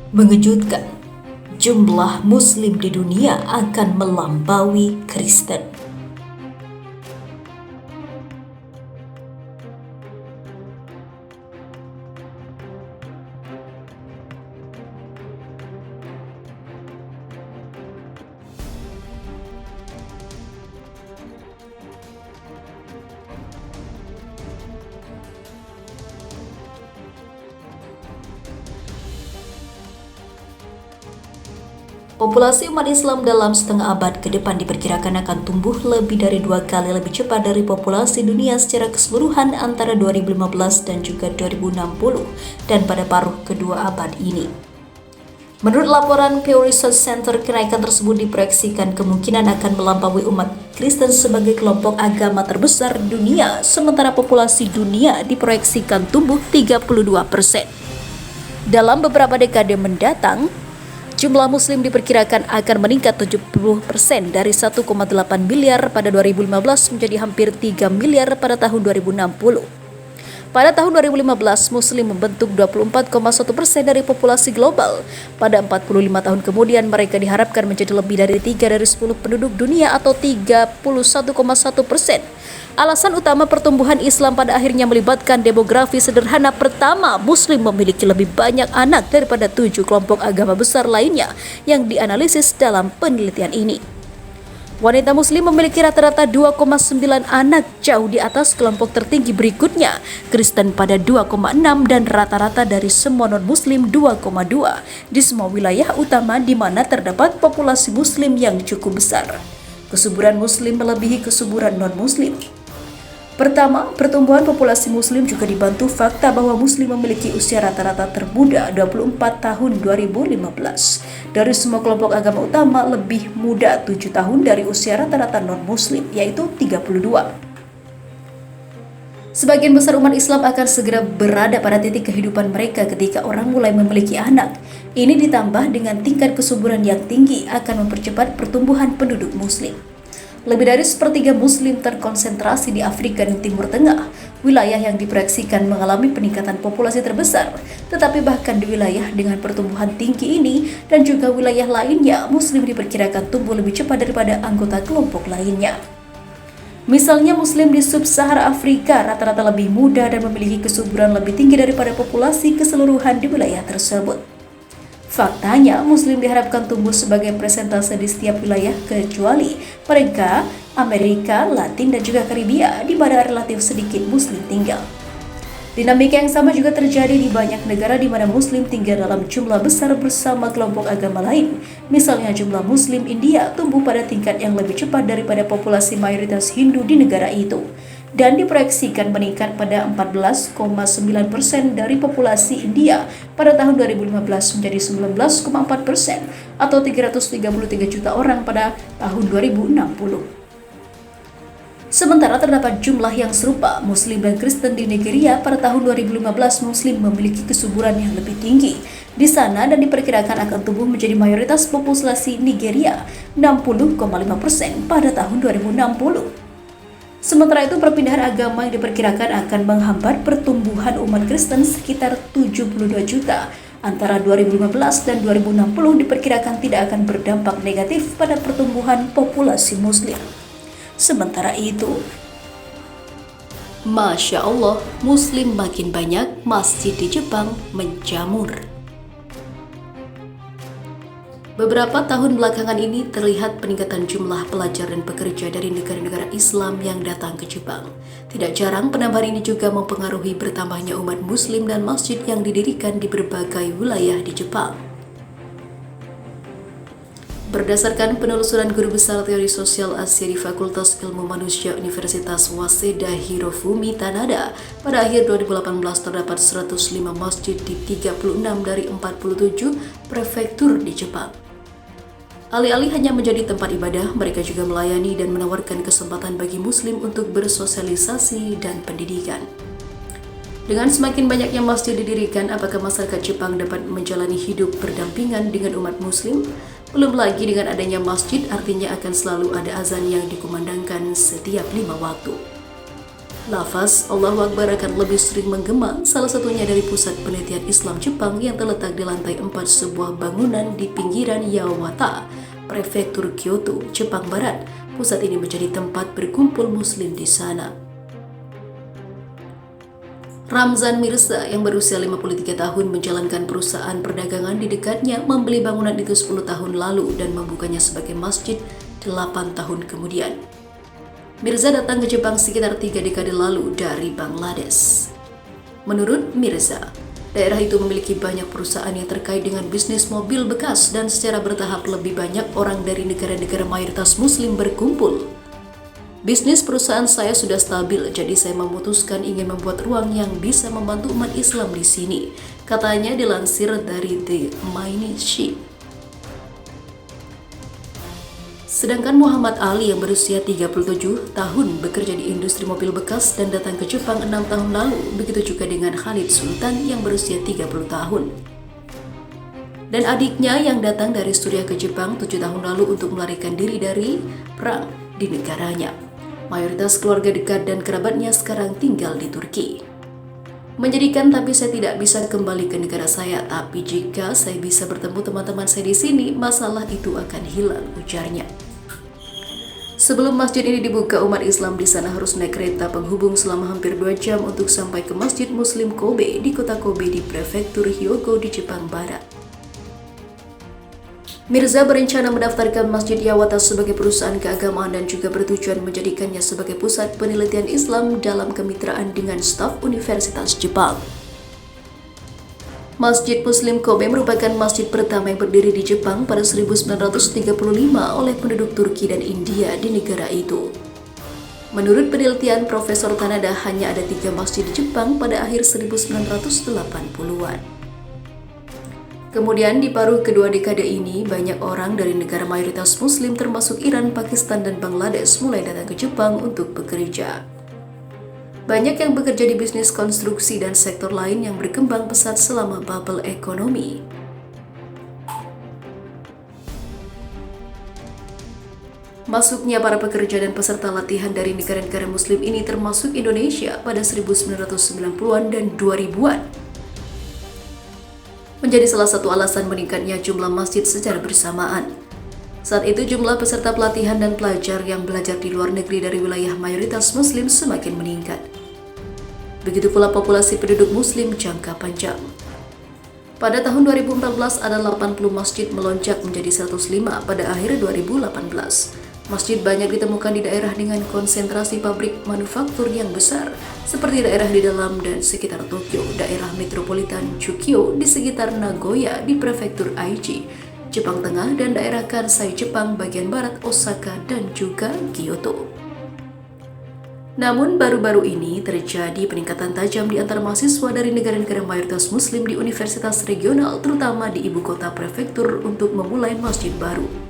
Mengejutkan, jumlah Muslim di dunia akan melampaui Kristen. Populasi umat Islam dalam setengah abad ke depan diperkirakan akan tumbuh lebih dari 2 kali lebih cepat dari populasi dunia secara keseluruhan antara 2015 dan juga 2060 dan pada paruh kedua abad ini. Menurut laporan Pew Research Center, kenaikan tersebut diproyeksikan kemungkinan akan melampaui umat Kristen sebagai kelompok agama terbesar di dunia, sementara populasi dunia diproyeksikan tumbuh 32%. Dalam beberapa dekade mendatang, jumlah Muslim diperkirakan akan meningkat 70% dari 1,8 miliar pada 2015 menjadi hampir 3 miliar pada tahun 2060. Pada tahun 2015, Muslim membentuk 24,1% dari populasi global. Pada 45 tahun kemudian, mereka diharapkan menjadi lebih dari 3 dari 10 penduduk dunia atau 31,1%. Alasan utama pertumbuhan Islam pada akhirnya melibatkan demografi sederhana. Pertama, Muslim memiliki lebih banyak anak daripada 7 kelompok agama besar lainnya yang dianalisis dalam penelitian ini. Wanita Muslim memiliki rata-rata 2,9 anak, jauh di atas kelompok tertinggi berikutnya, Kristen pada 2,6 dan rata-rata dari semua non-Muslim 2,2 di semua wilayah utama di mana terdapat populasi Muslim yang cukup besar. Kesuburan Muslim melebihi kesuburan non-Muslim. Pertama, pertumbuhan populasi Muslim juga dibantu fakta bahwa Muslim memiliki usia rata-rata termuda 24 tahun 2015. Dari semua kelompok agama utama, lebih muda 7 tahun dari usia rata-rata non-Muslim, yaitu 32. Sebagian besar umat Islam akan segera berada pada titik kehidupan mereka ketika orang mulai memiliki anak. Ini ditambah dengan tingkat kesuburan yang tinggi akan mempercepat pertumbuhan penduduk Muslim. Lebih dari sepertiga Muslim terkonsentrasi di Afrika dan Timur Tengah, wilayah yang diproyeksikan mengalami peningkatan populasi terbesar. Tetapi bahkan di wilayah dengan pertumbuhan tinggi ini dan juga wilayah lainnya, Muslim diperkirakan tumbuh lebih cepat daripada anggota kelompok lainnya. Misalnya Muslim di Sub-Sahara Afrika rata-rata lebih muda dan memiliki kesuburan lebih tinggi daripada populasi keseluruhan di wilayah tersebut. Faktanya, Muslim diharapkan tumbuh sebagai persentase di setiap wilayah kecuali mereka, Amerika, Latin, dan juga Karibia, di mana relatif sedikit Muslim tinggal. Dinamika yang sama juga terjadi di banyak negara di mana Muslim tinggal dalam jumlah besar bersama kelompok agama lain. Misalnya jumlah Muslim India tumbuh pada tingkat yang lebih cepat daripada populasi mayoritas Hindu di negara itu, dan diproyeksikan meningkat pada 14,9% dari populasi India pada tahun 2015 menjadi 19,4% atau 333 juta orang pada tahun 2060. Sementara terdapat jumlah yang serupa Muslim dan Kristen di Nigeria pada tahun 2015. Muslim memiliki kesuburan yang lebih tinggi di sana dan diperkirakan akan tumbuh menjadi mayoritas populasi Nigeria 60,5% pada tahun 2060. Sementara itu, perpindahan agama yang diperkirakan akan menghambat pertumbuhan umat Kristen sekitar 72 juta antara 2015 dan 2060 diperkirakan tidak akan berdampak negatif pada pertumbuhan populasi Muslim. Sementara itu, Masya Allah, Muslim makin banyak, masjid di Jepang menjamur. Beberapa tahun belakangan ini terlihat peningkatan jumlah pelajar dan pekerja dari negara-negara Islam yang datang ke Jepang. Tidak jarang penambahan ini juga mempengaruhi bertambahnya umat Muslim dan masjid yang didirikan di berbagai wilayah di Jepang. Berdasarkan penelusuran guru besar teori sosial Asia di Fakultas Ilmu Manusia Universitas Waseda Hirofumi Tanada, pada akhir 2018 terdapat 105 masjid di 36 dari 47 prefektur di Jepang. Alih-alih hanya menjadi tempat ibadah, mereka juga melayani dan menawarkan kesempatan bagi Muslim untuk bersosialisasi dan pendidikan. Dengan semakin banyaknya masjid didirikan, apakah masyarakat Jepang dapat menjalani hidup berdampingan dengan umat Muslim? Belum lagi dengan adanya masjid, artinya akan selalu ada azan yang dikumandangkan setiap 5 waktu. Lafaz Allahu Akbar akan lebih sering menggema, salah satunya dari Pusat Penelitian Islam Jepang yang terletak di lantai 4 sebuah bangunan di pinggiran Yawata, Prefektur Kyoto, Jepang Barat. Pusat ini menjadi tempat berkumpul muslim di sana. Ramzan Mirza yang berusia 53 tahun menjalankan perusahaan perdagangan di dekatnya membeli bangunan itu 10 tahun lalu dan membukanya sebagai masjid 8 tahun kemudian. Mirza datang ke Jepang sekitar 3 dekade lalu dari Bangladesh. Menurut Mirza, daerah itu memiliki banyak perusahaan yang terkait dengan bisnis mobil bekas dan secara bertahap lebih banyak orang dari negara-negara mayoritas muslim berkumpul. Bisnis perusahaan saya sudah stabil, jadi saya memutuskan ingin membuat ruang yang bisa membantu umat Islam di sini, katanya dilansir dari The Mainichi. Sedangkan Muhammad Ali yang berusia 37 tahun bekerja di industri mobil bekas dan datang ke Jepang 6 tahun lalu, begitu juga dengan Khalid Sultan yang berusia 30 tahun. Dan adiknya yang datang dari Suriah ke Jepang 7 tahun lalu untuk melarikan diri dari perang di negaranya. Mayoritas keluarga dekat dan kerabatnya sekarang tinggal di Turki. Menyedihkan, tapi saya tidak bisa kembali ke negara saya, tapi jika saya bisa bertemu teman-teman saya di sini, masalah itu akan hilang, ujarnya. Sebelum masjid ini dibuka, umat Islam di sana harus naik kereta penghubung selama hampir 2 jam untuk sampai ke Masjid Muslim Kobe di kota Kobe di Prefektur Hyogo di Jepang Barat. Mirza berencana mendaftarkan Masjid Yawata sebagai perusahaan keagamaan dan juga bertujuan menjadikannya sebagai pusat penelitian Islam dalam kemitraan dengan staf Universitas Jepang. Masjid Muslim Kobe merupakan masjid pertama yang berdiri di Jepang pada 1935 oleh penduduk Turki dan India di negara itu. Menurut penelitian Profesor Tanada, hanya ada 3 masjid di Jepang pada akhir 1980-an. Kemudian di paruh kedua dekade ini, banyak orang dari negara mayoritas Muslim termasuk Iran, Pakistan, dan Bangladesh mulai datang ke Jepang untuk bekerja. Banyak yang bekerja di bisnis konstruksi dan sektor lain yang berkembang pesat selama bubble ekonomi. Masuknya para pekerja dan peserta latihan dari negara-negara Muslim ini termasuk Indonesia pada 1990-an dan 2000-an. Menjadi salah satu alasan meningkatnya jumlah masjid secara bersamaan. Saat itu jumlah peserta pelatihan dan pelajar yang belajar di luar negeri dari wilayah mayoritas Muslim semakin meningkat. Begitu pula populasi penduduk Muslim jangka panjang. Pada tahun 2014 ada 80 masjid melonjak menjadi 105 pada akhir 2018. Masjid banyak ditemukan di daerah dengan konsentrasi pabrik manufaktur yang besar, seperti daerah di dalam dan sekitar Tokyo, daerah metropolitan Chukyo di sekitar Nagoya di Prefektur Aichi, Jepang Tengah, dan daerah Kansai Jepang bagian barat Osaka dan juga Kyoto. Namun baru-baru ini terjadi peningkatan tajam di antara mahasiswa dari negara-negara mayoritas Muslim di universitas regional, terutama di ibu kota prefektur untuk memulai masjid baru.